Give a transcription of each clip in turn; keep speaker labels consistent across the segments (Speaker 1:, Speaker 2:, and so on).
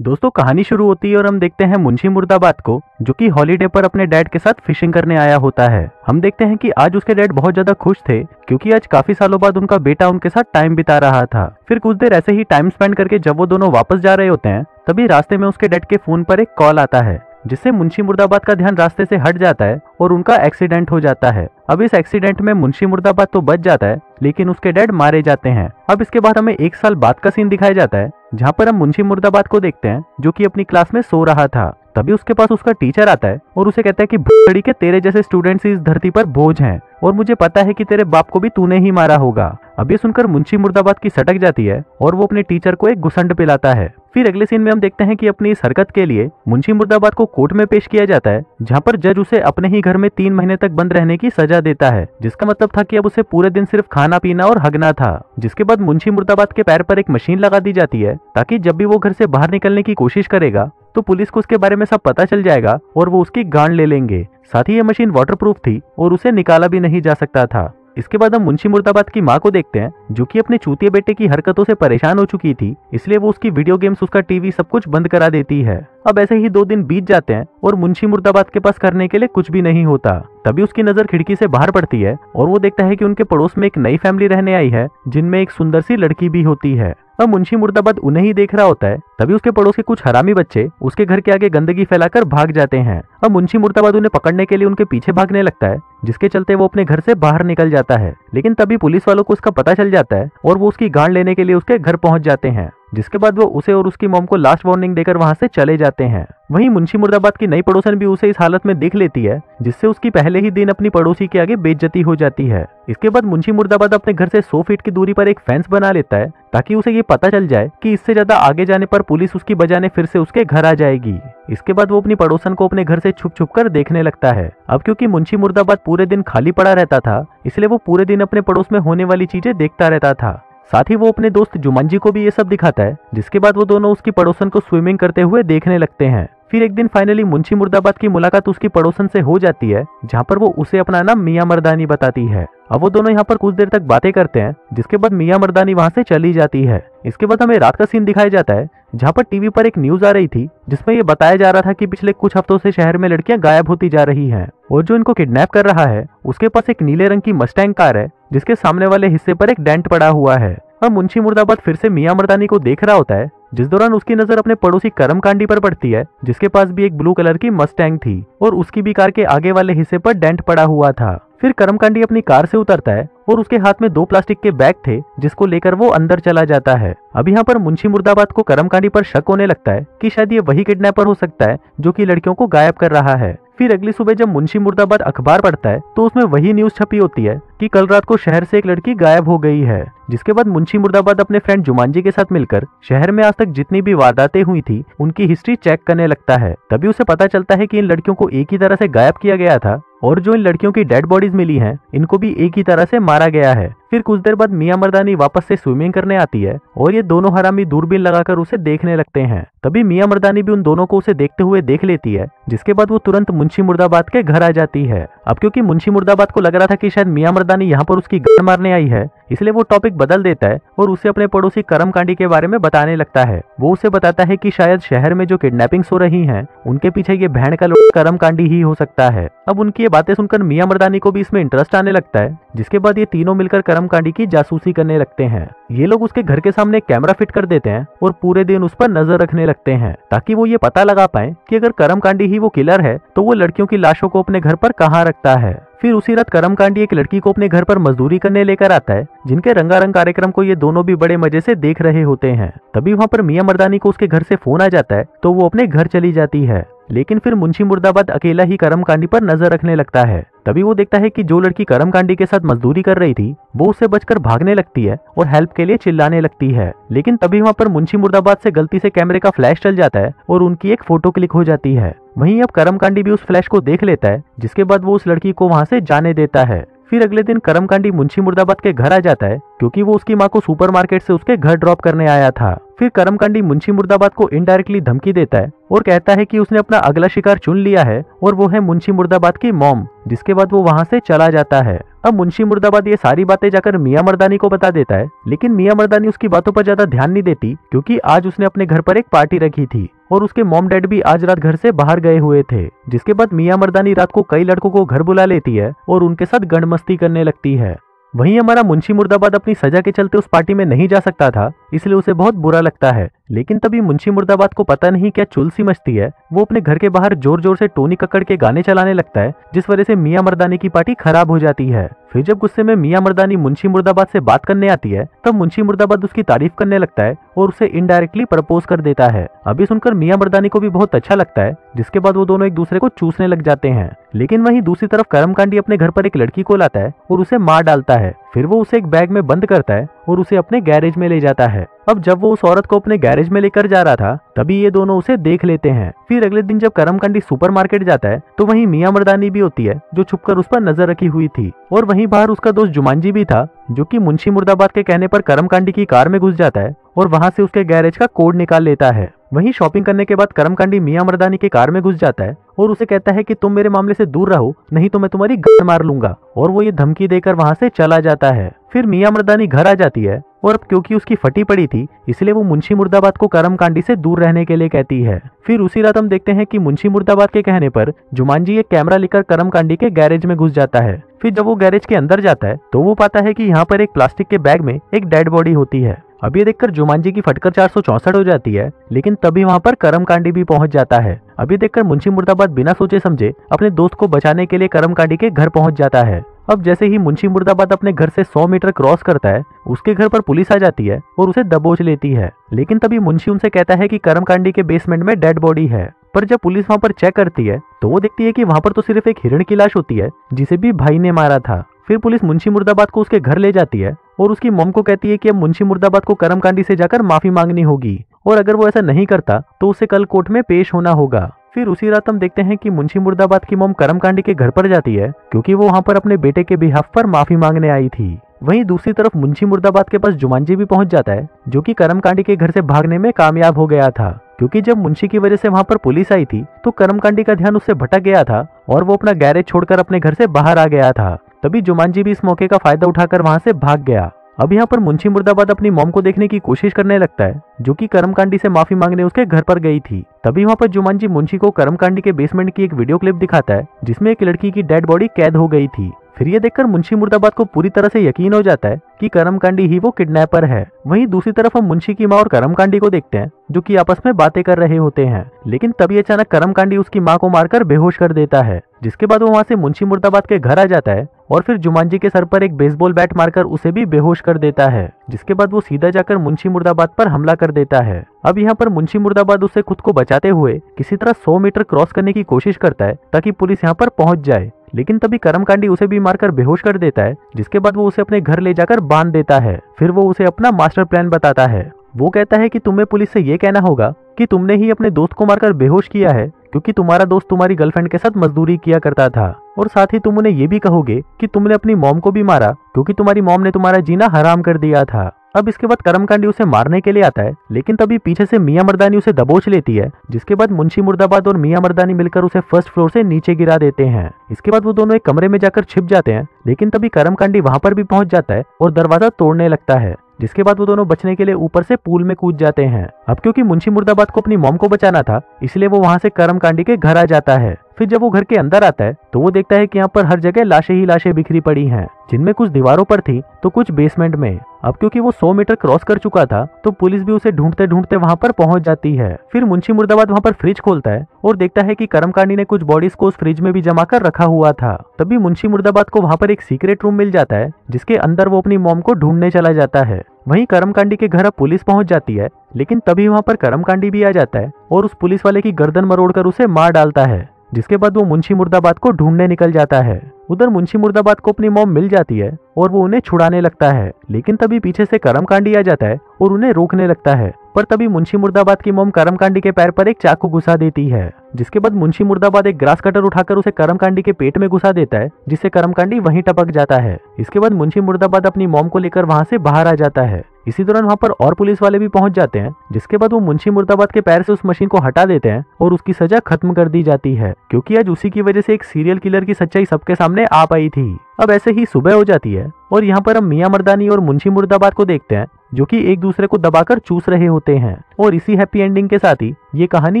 Speaker 1: दोस्तों कहानी शुरू होती है और हम देखते हैं मुंशी मुर्दाबाद को, जो कि हॉलीडे पर अपने डैड के साथ फिशिंग करने आया होता है। हम देखते हैं कि आज उसके डैड बहुत ज्यादा खुश थे क्योंकि आज काफी सालों बाद उनका बेटा उनके साथ टाइम बिता रहा था। फिर कुछ देर ऐसे ही टाइम स्पेंड करके जब वो दोनों वापस जा रहे होते हैं तभी रास्ते में उसके डैड के फोन पर एक कॉल आता है, जिससे मुंशी मुर्दाबाद का ध्यान रास्ते से हट जाता है और उनका एक्सीडेंट हो जाता है। अब इस एक्सीडेंट में मुंशी मुर्दाबाद तो बच जाता है लेकिन उसके डैड मारे जाते हैं। अब इसके बाद हमें 1 साल बाद का सीन दिखाया जाता है, जहाँ पर हम मुंशी मुर्दाबाद को देखते हैं जो कि अपनी क्लास में सो रहा था। तभी उसके पास उसका टीचर आता है और उसे कहता है कि भड़ी के तेरे जैसे स्टूडेंट्स इस धरती पर बोझ हैं और मुझे पता है कि तेरे बाप को भी तूने ही मारा होगा। अब ये सुनकर मुंशी मुर्दाबाद की सटक जाती है और वो अपने टीचर को एक घुसंड पिलाता है। फिर अगले सीन में हम देखते हैं कि अपनी इस हरकत के लिए मुंशी मुर्दाबाद को कोर्ट में पेश किया जाता है, जहाँ पर जज उसे अपने ही घर में 3 महीने तक बंद रहने की सजा देता है, जिसका मतलब था कि अब उसे पूरे दिन सिर्फ खाना पीना और हगना था। जिसके बाद मुंशी मुर्दाबाद के पैर पर एक मशीन लगा दी जाती है ताकि जब भी वो घर से बाहर निकलने की कोशिश करेगा तो पुलिस को उसके बारे में सब पता चल जाएगा और वो उसकी गांड ले लेंगे। साथ ही ये मशीन वाटरप्रूफ थी और उसे निकाला भी नहीं जा सकता था। इसके बाद हम मुंशी मुर्दाबाद की माँ को देखते हैं, जो कि अपने चूतिए बेटे की हरकतों से परेशान हो चुकी थी, इसलिए वो उसकी वीडियो गेम्स, उसका टीवी सब कुछ बंद करा देती है। अब ऐसे ही 2 दिन बीत जाते हैं और मुंशी मुर्दाबाद के पास करने के लिए कुछ भी नहीं होता। तभी उसकी नजर खिड़की से बाहर पड़ती है और वो देखता है कि उनके पड़ोस में एक नई फैमिली रहने आई है, जिनमें एक सुंदर सी लड़की भी होती है। अब मुंशी मुर्दाबाद उन्हें ही देख रहा होता है, तभी उसके पड़ोस के कुछ हरामी बच्चे उसके घर के आगे गंदगी फैलाकर भाग जाते हैं। अब मुंशी मुर्दाबाद उन्हें पकड़ने के लिए उनके पीछे भागने लगता है, जिसके चलते वो अपने घर से बाहर निकल जाता है। लेकिन तभी पुलिस वालों को उसका पता चल जाता है और वो उसकी गांड लेने के लिए उसके घर पहुंच जाते हैं, जिसके बाद वो उसे और उसकी मॉम को लास्ट वार्निंग देकर वहां से चले जाते हैं। वहीं मुंशी मुर्दाबाद की नई पड़ोसन भी उसे इस हालत में देख लेती है, जिससे उसकी पहले ही दिन अपनी पड़ोसी के आगे बेइज्जती हो जाती है। इसके बाद मुंशी मुर्दाबाद अपने घर से 100 फीट की दूरी पर एक फेंस बना लेता है ताकि उसे ये पता चल जाए कि इससे ज्यादा आगे जाने पर पुलिस उसकी बजाने फिर से उसके घर आ जाएगी। इसके बाद वो अपनी पड़ोसन को अपने घर से छुप छुप कर देखने लगता है। अब क्योंकि मुंशी मुर्दाबाद पूरे दिन खाली पड़ा रहता था, इसलिए वो पूरे दिन अपने पड़ोस में होने वाली चीजें देखता रहता था। साथ ही वो अपने दोस्त जुमंजी को भी ये सब दिखाता है, जिसके बाद वो दोनों उसकी पड़ोसन को स्विमिंग करते हुए देखने लगते हैं। फिर एक दिन फाइनली मुंशी मुर्दाबाद की मुलाकात उसकी पड़ोसन से हो जाती है, जहाँ पर वो उसे अपना नाम मियां मर्दानी बताती है। अब वो दोनों यहाँ पर कुछ देर तक बातें करते हैं, जिसके बाद मियां मर्दानी वहाँ से चली जाती है। इसके बाद हमें रात का सीन दिखाया जाता है, जहाँ पर टीवी पर एक न्यूज आ रही थी जिसमें ये बताया जा रहा था कि पिछले कुछ हफ्तों से शहर में लड़कियां गायब होती जा रही हैं और जो इनको किडनैप कर रहा है उसके पास एक नीले रंग की मस्टैंग कार है, जिसके सामने वाले हिस्से पर एक डेंट पड़ा हुआ है। अब मुंशी मुर्दाबाद फिर से मियां मर्दानी को देख रहा होता है, जिस दौरान उसकी नजर अपने पड़ोसी करमकांडी पर पड़ती है, जिसके पास भी एक ब्लू कलर की मस्टैंग थी और उसकी भी कार के आगे वाले हिस्से पर डेंट पड़ा हुआ था। फिर करमकांडी अपनी कार से उतरता है और उसके हाथ में 2 प्लास्टिक के बैग थे, जिसको लेकर वो अंदर चला जाता है। अब यहाँ पर मुंशी मुर्दाबाद को करमकांडी पर शक होने लगता है कि शायद ये वही किडनैपर हो सकता है जो कि लड़कियों को गायब कर रहा है। फिर अगली सुबह जब मुंशी मुर्दाबाद अखबार पढ़ता है तो उसमें वही न्यूज छपी होती है कि कल रात को शहर से एक लड़की गायब हो गई है। जिसके बाद मुंशी मुर्दाबाद अपने फ्रेंड जुमांजी के साथ मिलकर शहर में आज तक जितनी भी वारदातें हुई थी उनकी हिस्ट्री चेक करने लगता है। तभी उसे पता चलता है कि इन लड़कियों को एक ही तरह से गायब किया गया था और जो इन लड़कियों की डेड बॉडीज मिली हैं, इनको भी एक ही तरह से मारा गया है। फिर कुछ देर बाद मियां मर्दानी वापस से स्विमिंग करने आती है और ये दोनों हरामी दूरबीन लगाकर उसे देखने लगते हैं। तभी मियां मर्दानी भी उन दोनों को उसे देखते हुए देख लेती है, जिसके बाद वो तुरंत मुंशी मुर्दाबाद के घर आ जाती है। अब क्योंकि मुंशी मुर्दाबाद को लग रहा था कि शायद मियां मर्दानी यहाँ पर उसकी गांड मारने आई है, इसलिए वो टॉपिक बदल देता है और उसे अपने पड़ोसी करमकांडी के बारे में बताने लगता है। वो उसे बताता है कि शायद शहर में जो किडनैपिंग्स हो रही हैं, उनके पीछे ये भैंड का लोग करमकांडी ही हो सकता है। अब उनकी ये बातें सुनकर मियां मर्दानी को भी इसमें इंटरेस्ट आने लगता है, जिसके बाद ये तीनों मिलकर करमकांडी की जासूसी करने लगते हैं। ये लोग उसके घर के सामने एक कैमरा फिट कर देते हैं और पूरे दिन उस पर नजर रखने लगते हैं, ताकि वो ये पता लगा पाए कि अगर करमकांडी ही वो किलर है तो वो लड़कियों की लाशों को अपने घर पर कहाँ रखता है। फिर उसी रात करमकांडी एक लड़की को अपने घर पर मजदूरी करने लेकर आता है, जिनके रंगारंग कार्यक्रम को ये दोनों भी बड़े मजे से देख रहे होते हैं। तभी वहाँ पर मियां मर्दानी को उसके घर से फोन आ जाता है, तो वो अपने घर चली जाती है। लेकिन फिर मुंशी मुर्दाबाद अकेला ही करमकांडी पर नजर रखने लगता है। तभी वो देखता है कि जो लड़की करमकांडी के साथ मजदूरी कर रही थी वो उससे बचकर भागने लगती है और हेल्प के लिए चिल्लाने लगती है। लेकिन तभी वहाँ पर मुंशी मुर्दाबाद से गलती से कैमरे का फ्लैश चल जाता है और उनकी एक फोटो क्लिक हो जाती है। वहीं अब करमकांडी भी उस फ्लैश को देख लेता है, जिसके बाद वो उस लड़की को वहाँ से जाने देता है। फिर अगले दिन करमकांडी मुंशी मुर्दाबाद के घर आ जाता है, क्योंकि वो उसकी माँ को सुपरमार्केट से उसके घर ड्रॉप करने आया था। फिर करमकांडी मुंशी मुर्दाबाद को इनडायरेक्टली धमकी देता है और कहता है कि उसने अपना अगला शिकार चुन लिया है और वो है मुंशी मुर्दाबाद की मॉम, जिसके बाद वो वहाँ से चला जाता है। अब मुंशी मुर्दाबाद ये सारी बातें जाकर मियां मर्दानी को बता देता है, लेकिन मियां मर्दानी उसकी बातों पर ज्यादा ध्यान नहीं देती क्योंकि आज उसने अपने घर पर एक पार्टी रखी थी और उसके मॉम डैड भी आज रात घर से बाहर गए हुए थे। जिसके बाद मियां मर्दानी रात को कई लड़कों को घर बुला लेती है और उनके साथ गंडमस्ती करने लगती है। वहीं हमारा मुंशी मुर्दाबाद अपनी सजा के चलते उस पार्टी में नहीं जा सकता था, इसलिए उसे बहुत बुरा लगता है। लेकिन तभी मुंशी मुर्दाबाद को पता नहीं क्या चुल सी मचती है, वो अपने घर के बाहर जोर जोर से टोनी कक्कड़ के गाने चलाने लगता है, जिस वजह से मियां मर्दानी की पार्टी खराब हो जाती है। फिर जब गुस्से में मियां मर्दानी मुंशी मुर्दाबाद से बात करने आती है, तब मुंशी मुर्दाबाद उसकी तारीफ करने लगता है और उसे इनडायरेक्टली प्रपोज कर देता है। अभी सुनकर मियां मर्दानी को भी बहुत अच्छा लगता है, जिसके बाद वो दोनों एक दूसरे को चूसने लग जाते हैं। लेकिन वहीं दूसरी तरफ करमकांडी अपने घर पर एक लड़की को लाता है और उसे मार डालता है। फिर वो उसे एक बैग में बंद करता है और उसे अपने गैरेज में ले जाता है। अब जब वो उस औरत को अपने गैरेज में लेकर जा रहा था, तभी ये दोनों उसे देख लेते हैं। फिर अगले दिन जब करमकांडी सुपरमार्केट जाता है, तो वहीं मियां मर्दानी भी होती है जो छुपकर उस पर नजर रखी हुई थी, और वहीं बाहर उसका दोस्त जुमांजी भी था, जो कि मुंशी मुर्दाबाद के कहने पर करमकांडी की कार में घुस जाता है और वहां से उसके गैरेज का कोड निकाल लेता है। वहीं शॉपिंग करने के बाद करमकांडी मियां मर्दानी के कार में घुस जाता है और उसे कहता है कि तुम मेरे मामले से दूर रहो, नहीं तो मैं तुम्हारी गर्दन मार लूंगा, और वो ये धमकी देकर वहां से चला जाता है। फिर मियां मर्दानी घर आ जाती है और अब क्योंकि उसकी फटी पड़ी थी, इसलिए वो मुंशी मुर्दाबाद को करमकांडी से दूर रहने के लिए कहती है। फिर उसी रात हम देखते हैं कि मुंशी मुर्दाबाद के कहने पर जुमांजी एक कैमरा लेकर करमकांडी के गैरेज में घुस जाता है। फिर जब वो गैरेज के अंदर जाता है, तो वो पाता है कि यहाँ पर एक प्लास्टिक के बैग में एक डेड बॉडी होती है। अब ये देखकर जुमांजी की फटकर 464 हो जाती है, लेकिन तभी वहाँ पर करमकांडी भी पहुंच जाता है। अभी देखकर मुंशी मुर्दाबाद बिना सोचे समझे अपने दोस्त को बचाने के लिए करमकांडी के घर पहुंच जाता है। अब जैसे ही मुंशी मुर्दाबाद अपने घर से 100 मीटर क्रॉस करता है, उसके घर पर पुलिस आ जाती है और उसे दबोच लेती है। लेकिन तभी मुंशी उनसे कहता है कि करमकांडी के बेसमेंट में डेड बॉडी है। पर जब पुलिस वहाँ पर चेक करती है, तो वो देखती है कि वहाँ पर तो सिर्फ एक हिरण की लाश होती है, जिसे भी भाई ने मारा था। फिर पुलिस मुंशी मुर्दाबाद को उसके घर ले जाती है और उसकी मॉम को कहती है कि अब मुंशी मुर्दाबाद को करमकांडी से जाकर माफी मांगनी होगी, और अगर वो ऐसा नहीं करता तो उसे कल कोर्ट में पेश होना होगा। फिर उसी रात हम देखते हैं कि मुंशी मुर्दाबाद की मॉम करमकांडी के घर पर जाती है, क्योंकि वो वहाँ पर अपने बेटे के बिहाफ पर माफी मांगने आई थी। वहीं दूसरी तरफ मुंशी मुर्दाबाद के पास जुमांजी भी पहुंच जाता है, जो कि करमकांडी के घर से भागने में कामयाब हो गया था, क्योंकि जब मुंशी की वजह से वहाँ पर पुलिस आई थी, तो करमकांडी का ध्यान उससे भटक गया था और वो अपना गैरेज छोड़कर अपने घर से बाहर आ गया था। तभी जुमांजी भी इस मौके का फायदा उठाकर वहाँ से भाग गया। अब यहाँ पर मुंशी मुर्दाबाद अपनी मॉम को देखने की कोशिश करने लगता है, जो कि करमकांडी से माफी मांगने उसके घर पर गई थी। तभी वहाँ पर जुमांजी मुंशी को करमकांडी के बेसमेंट की एक वीडियो क्लिप दिखाता है, जिसमें एक लड़की की डेड बॉडी कैद हो गई थी। फिर ये देखकर मुंशी मुर्दाबाद को पूरी तरह से यकीन हो जाता है कि करमकांडी ही वो किडनैपर है। वहीं दूसरी तरफ हम मुंशी की माँ और करमकांडी को देखते हैं, जो कि आपस में बातें कर रहे होते हैं। लेकिन तभी अचानक करमकांडी उसकी माँ को मारकर बेहोश कर देता है, जिसके बाद वो वहाँ से मुंशी मुर्दाबाद के घर आ जाता है और फिर जुमांजी के सर पर एक बेसबॉल बैट मारकर उसे भी बेहोश कर देता है, जिसके बाद वो सीधा जाकर मुंशी मुर्दाबाद पर हमला कर देता है। अब यहाँ पर मुंशी मुर्दाबाद उससे खुद को बचाते हुए किसी तरह 100 मीटर क्रॉस करने की कोशिश करता है ताकि पुलिस यहाँ पर पहुंच जाए। लेकिन तभी करमकांडी उसे भी मारकर बेहोश कर देता है, जिसके बाद वो उसे अपने घर ले जाकर बांध देता है। फिर वो उसे अपना मास्टर प्लान बताता है। वो कहता है कि तुम्हें पुलिस से ये कहना होगा कि तुमने ही अपने दोस्त को मारकर बेहोश किया है, क्योंकि तुम्हारा दोस्त तुम्हारी गर्लफ्रेंड के साथ मजदूरी किया करता था, और साथ ही तुम उन्हें ये भी कहोगे कि तुमने अपनी मॉम को भी मारा, क्योंकि तुम्हारी मॉम ने तुम्हारा जीना हराम कर दिया था। अब इसके बाद करमकांडी उसे मारने के लिए आता है, लेकिन तभी पीछे से मियां मर्दानी उसे दबोच लेती है, जिसके बाद मुंशी मुर्दाबाद और मियां मर्दानी मिलकर उसे फर्स्ट फ्लोर से नीचे गिरा देते हैं। इसके बाद वो दोनों एक कमरे में जाकर छिप जाते हैं, लेकिन तभी करमकांडी वहां पर भी पहुंच जाता है और दरवाजा तोड़ने लगता है, जिसके बाद वो दोनों बचने के लिए ऊपर से पूल में कूद जाते हैं। अब क्योंकि मुंशी मुर्दाबाद को अपनी मॉम को बचाना था, इसलिए वो वहां से करमकांडी के घर आ जाता है। फिर जब वो घर के अंदर आता है, तो वो देखता है कि यहाँ पर हर जगह लाशें ही लाशें बिखरी पड़ी हैं, जिनमें कुछ दीवारों पर थी तो कुछ बेसमेंट में। अब क्योंकि वो 100 मीटर क्रॉस कर चुका था, तो पुलिस भी उसे ढूंढते ढूंढते वहां पर पहुंच जाती है। फिर मुंशी मुर्दाबाद वहां पर फ्रिज खोलता है और देखता है कि करमकांडी ने कुछ बॉडीज को उस फ्रिज में भी जमा कर रखा हुआ था। तभी मुंशी मुर्दाबाद को वहां पर एक सीक्रेट रूम मिल जाता है, जिसके अंदर वो अपनी मॉम को ढूंढने चला जाता है। वहीं करमकांडी के घर अब पुलिस पहुंच जाती है, लेकिन तभी वहां पर करमकांडी भी आ जाता है और उस पुलिस वाले की गर्दन मरोड़कर उसे मार डालता है, जिसके बाद वो मुंशी मुर्दाबाद को ढूंढने निकल जाता है। उधर मुंशी मुर्दाबाद को अपनी मॉम मिल जाती है और वो उन्हें छुड़ाने लगता है, लेकिन तभी पीछे से करमकांडी आ जाता है और उन्हें रोकने लगता है। पर तभी मुंशी मुर्दाबाद की मॉम करमकांडी के पैर पर एक चाकू घुसा देती है, जिसके बाद मुंशी मुर्दाबाद एक ग्रास कटर उठाकर उसे करमकांडी के पेट में घुसा देता है, जिससे करमकांडी वहीं टपक जाता है। इसके बाद मुंशी मुर्दाबाद अपनी मॉम को लेकर वहां से बाहर आ जाता है। इसी दौरान वहाँ पर और पुलिस वाले भी पहुंच जाते हैं, जिसके बाद वो मुंशी मुर्दाबाद के पैर से उस मशीन को हटा देते हैं और उसकी सजा खत्म कर दी जाती है, क्योंकि आज उसी की वजह से एक सीरियल किलर की सच्चाई सबके सामने आ पाई थी। अब ऐसे ही सुबह हो जाती है और यहाँ पर हम मियां मर्दानी और मुंशी मुर्दाबाद को देखते हैं, जो कि एक दूसरे को दबाकर चूस रहे होते हैं। और इसी हैप्पी एंडिंग के साथ ही ये कहानी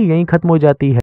Speaker 1: यहीं खत्म हो जाती है।